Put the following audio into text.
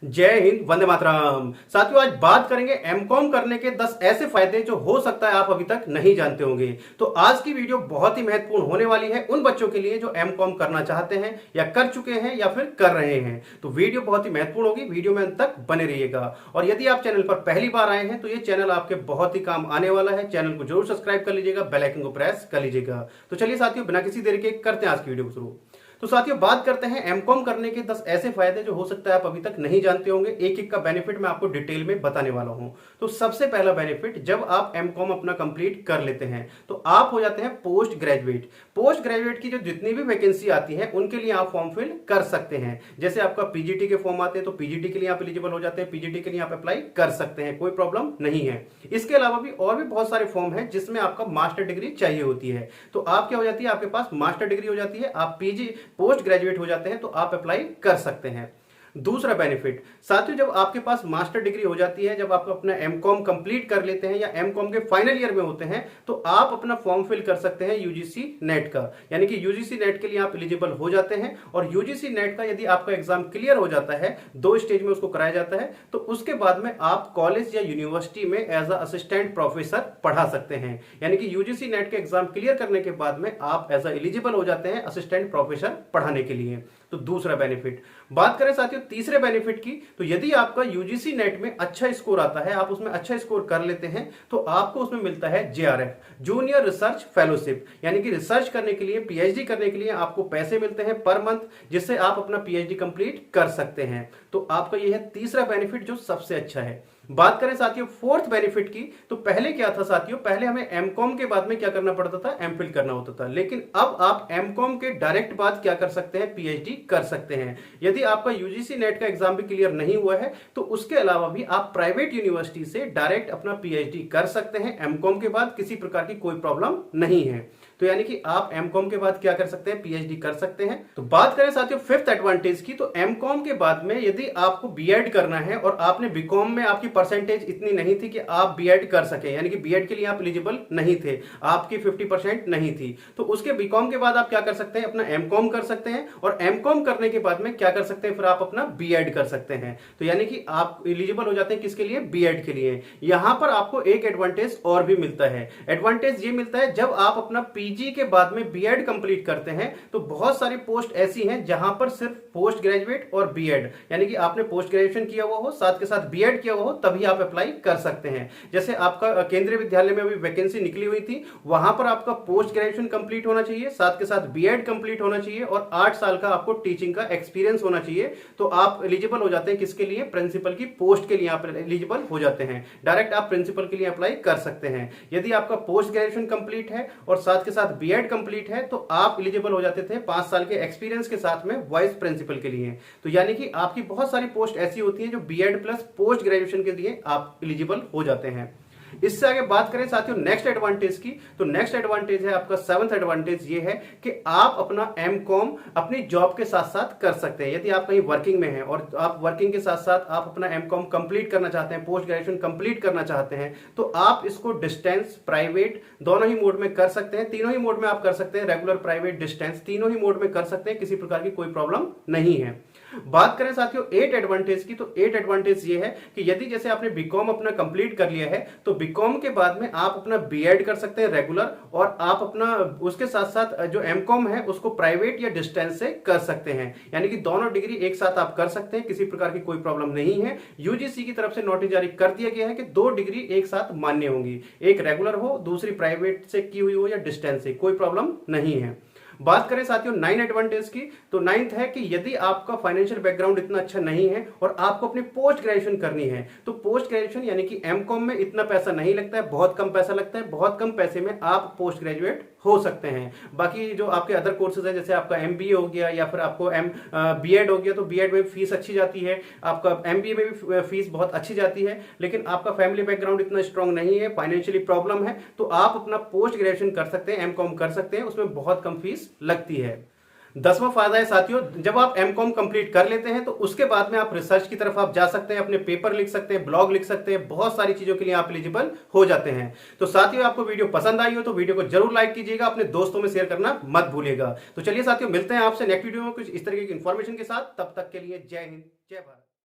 जय हिंद, वंदे मातरम। साथियों, आज बात करेंगे एमकॉम करने के 10 ऐसे फायदे जो हो सकता है आप अभी तक नहीं जानते होंगे। तो आज की वीडियो बहुत ही महत्वपूर्ण होने वाली है उन बच्चों के लिए जो एमकॉम करना चाहते हैं या कर चुके हैं या फिर कर रहे हैं। तो वीडियो बहुत ही महत्वपूर्ण होगी, वीडियो में अंत तक बने रहिएगा। और यदि आप चैनल पर पहली बार आए हैं तो ये चैनल आपके बहुत ही काम आने वाला है। चैनल को जरूर सब्सक्राइब कर लीजिएगा, बेल आइकन को प्रेस कर लीजिएगा। तो चलिए साथियों, बिना किसी देरी के करते हैं आज की वीडियो को शुरू। तो साथियों, बात करते हैं एमकॉम करने के 10 ऐसे फायदे जो हो सकता है आप अभी तक नहीं जानते होंगे। एक एक का बेनिफिट मैं आपको डिटेल में बताने वाला हूं। तो सबसे पहला बेनिफिट, जब आप एमकॉम अपना कंप्लीट कर लेते हैं तो आप हो जाते हैं पोस्ट ग्रेजुएट। पोस्ट ग्रेजुएट की जो जितनी भी वैकेंसी आती है उनके लिए आप फॉर्म फिल कर सकते हैं। जैसे आपका पीजीटी के फॉर्म आते हैं तो पीजीटी के लिए आप एलिजिबल हो जाते हैं, पीजीटी के लिए आप अप्लाई कर सकते हैं, कोई प्रॉब्लम नहीं है। इसके अलावा भी और भी बहुत सारे फॉर्म है जिसमें आपका मास्टर डिग्री चाहिए होती है। तो आप क्या हो जाती है, आपके पास मास्टर डिग्री हो जाती है, आप पीजी पोस्ट ग्रेजुएट हो जाते हैं तो आप अप्लाई कर सकते हैं। दूसरा बेनिफिट साथियों, जब आपके पास मास्टर डिग्री हो जाती है, जब आप अपना एमकॉम कंप्लीट कर लेते हैं या एमकॉम के फाइनल ईयर में होते हैं तो आप अपना फॉर्म फिल कर सकते हैं यूजीसी नेट का। यानी कि यूजीसी नेट के लिए आप एलिजिबल हो जाते हैं। और यूजीसी नेट का यदि आपका एग्जाम क्लियर हो जाता है, 2 स्टेज में उसको कराया जाता है, तो उसके बाद में आप कॉलेज या यूनिवर्सिटी में एज अ असिस्टेंट प्रोफेसर पढ़ा सकते हैं। यानी कि यूजीसी नेट के एग्जाम क्लियर करने के बाद में आप एज अ एलिजिबल हो जाते हैं असिस्टेंट प्रोफेसर पढ़ाने के लिए। तो दूसरा बेनिफिट। बात करें साथियों तीसरे बेनिफिट की, तो यदि आपका यूजीसी नेट में अच्छा स्कोर आता है, आप उसमें अच्छा स्कोर कर लेते हैं, तो आपको उसमें मिलता है जेआरएफ, जूनियर रिसर्च फेलोशिप। यानी कि रिसर्च करने के लिए, पीएचडी करने के लिए आपको पैसे मिलते हैं पर मंथ, जिससे आप अपना पीएचडी कंप्लीट कर सकते हैं। तो आपका यह है तीसरा बेनिफिट जो सबसे अच्छा है। बात करें साथियों फोर्थ बेनिफिट की, तो पहले क्या था साथियों, पहले हमें एमकॉम के बाद में क्या करना पड़ता था, एमफिल करना होता था। लेकिन अब आप एमकॉम के डायरेक्ट बाद क्या कर सकते हैं, पीएचडी कर सकते हैं। यदि आपका यूजीसी नेट का एग्जाम भी क्लियर नहीं हुआ है तो उसके अलावा भी आप प्राइवेट यूनिवर्सिटी से डायरेक्ट अपना पीएचडी कर सकते हैं एमकॉम के बाद, किसी प्रकार की कोई प्रॉब्लम नहीं है। तो यानी कि आप एमकॉम के बाद क्या कर सकते हैं, पीएचडी कर सकते हैं। तो बात करें साथियों फिफ्थ एडवांटेज की, तो एमकॉम के बाद में यदि आपको बीएड करना है और आपने बीकॉम में आपकी परसेंटेज इतनी नहीं थी कि आप बीएड कर सके, यानी कि बीएड के लिए आप एलिजिबल नहीं थे, आपकी 50% नहीं थी, तो उसके बीकॉम के बाद आप क्या कर सकते हैं, अपना एमकॉम कर सकते हैं। और एमकॉम करने के बाद में क्या कर सकते हैं, फिर आप अपना बीएड कर सकते हैं। तो यानी कि आप एलिजिबल हो जाते हैं किसके लिए, बीएड के लिए। यहां पर आपको एक एडवांटेज और भी मिलता है। एडवांटेज ये मिलता है, जब आप अपना पीजी के बाद में बीएड कंप्लीट करते हैं तो बहुत सारी पोस्ट ऐसी हैं जहां पर सिर्फ पोस्ट ग्रेजुएट और बीएड, यानी कि आपने पोस्ट ग्रेजुएशन किया हुआ हो साथ के साथ बीएड किया हुआ हो, तभी आप अप्लाई कर सकते हैं। जैसे आपका केंद्रीय विद्यालय में अभी वैकेंसी निकली हुई थी, वहां पर आपका पोस्ट ग्रेजुएशन कंप्लीट होना चाहिए, साथ के साथ बीएड कंप्लीट होना चाहिए और 8 साल का आपको टीचिंग का एक्सपीरियंस होना चाहिए। तो आप एलिजिबल हो जाते हैं किसके लिए, प्रिंसिपल की पोस्ट के लिए आप एलिजिबल हो जाते हैं। डायरेक्ट आप प्रिंसिपल के लिए अप्लाई कर सकते हैं। यदि आपका पोस्ट ग्रेजुएशन कंप्लीट है और साथ के साथ बीएड कंप्लीट है तो आप एलिजिबल हो जाते थे 5 साल के एक्सपीरियंस के साथ में वाइस प्रिंसिपल के लिए। तो यानी कि आपकी बहुत सारी पोस्ट ऐसी होती है जो बीएड प्लस पोस्ट ग्रेजुएशन के लिए आप एलिजिबल हो जाते हैं। इससे आगे बात करें साथियों नेक्स्ट एडवांटेज की, तो नेक्स्ट एडवांटेज है आपका सेवंथ एडवांटेज ये है कि आप अपना एमकॉम अपनी जॉब के साथ साथ कर सकते हैं। यदि आप कहीं वर्किंग में हैं और आप वर्किंग के साथ साथ आप अपना एमकॉम कंप्लीट करना चाहते हैं, पोस्ट ग्रेजुएशन कंप्लीट करना चाहते हैं, तो आप इसको डिस्टेंस, प्राइवेट दोनों ही मोड में कर सकते हैं। तीनों ही मोड में आप कर सकते हैं, रेगुलर, प्राइवेट, डिस्टेंस तीनों ही मोड में कर सकते हैं, किसी प्रकार की कोई प्रॉब्लम नहीं है। बात करें साथियों 8 एडवांटेज की, तो 8 एडवांटेज ये है कि यदि जैसे आपने बीकॉम अपना कंप्लीट कर लिया है तो बीकॉम के बाद में आप अपना बीएड कर सकते हैं रेगुलर, और आप अपना उसके साथ साथ जो एमकॉम है उसको प्राइवेट या डिस्टेंस से कर सकते हैं। यानी कि दोनों डिग्री एक साथ आप कर सकते हैं, किसी प्रकार की कोई प्रॉब्लम नहीं है। यूजीसी की तरफ से नोटिस जारी कर दिया गया है कि 2 डिग्री एक साथ मान्य होंगी, एक रेगुलर हो, दूसरी प्राइवेट से की हुई हो या डिस्टेंस से, कोई प्रॉब्लम नहीं है। बात करें साथियों 9 एडवांटेज की, तो 9th है कि यदि आपका फाइनेंशियल बैकग्राउंड इतना अच्छा नहीं है और आपको अपनी पोस्ट ग्रेजुएशन करनी है, तो पोस्ट ग्रेजुएशन यानी कि एमकॉम में इतना पैसा नहीं लगता है, बहुत कम पैसा लगता है, बहुत कम पैसे में आप पोस्ट ग्रेजुएट हो सकते हैं। बाकी जो आपके अदर कोर्सेज है, जैसे आपका एमबीए हो गया या फिर आपको बीएड हो गया, तो बीएड में फीस अच्छी जाती है, आपका एमबीए में भी फीस बहुत अच्छी जाती है। लेकिन आपका फैमिली बैकग्राउंड इतना स्ट्रांग नहीं है, फाइनेंशियली प्रॉब्लम है, तो आप अपना पोस्ट ग्रेजुएशन कर सकते हैं, एमकॉम कर सकते हैं, उसमें बहुत कम फीस लगती है। 10वां फायदा है साथियों, जब आप एमकॉम कंप्लीट कर लेते हैं तो उसके बाद में आप रिसर्च की तरफ आप जा सकते हैं, अपने पेपर लिख सकते हैं, ब्लॉग लिख सकते हैं, बहुत सारी चीजों के लिए आप एलिजिबल हो जाते हैं। तो साथियों आपको वीडियो पसंद आई हो तो वीडियो को जरूर लाइक कीजिएगा, अपने दोस्तों में शेयर करना मत भूलिएगा। तो चलिए साथियों, मिलते हैं आपसे नेक्स्ट वीडियो में कुछ इस तरीके की इंफॉर्मेशन के साथ। तब तक के लिए जय हिंद, जय भारत।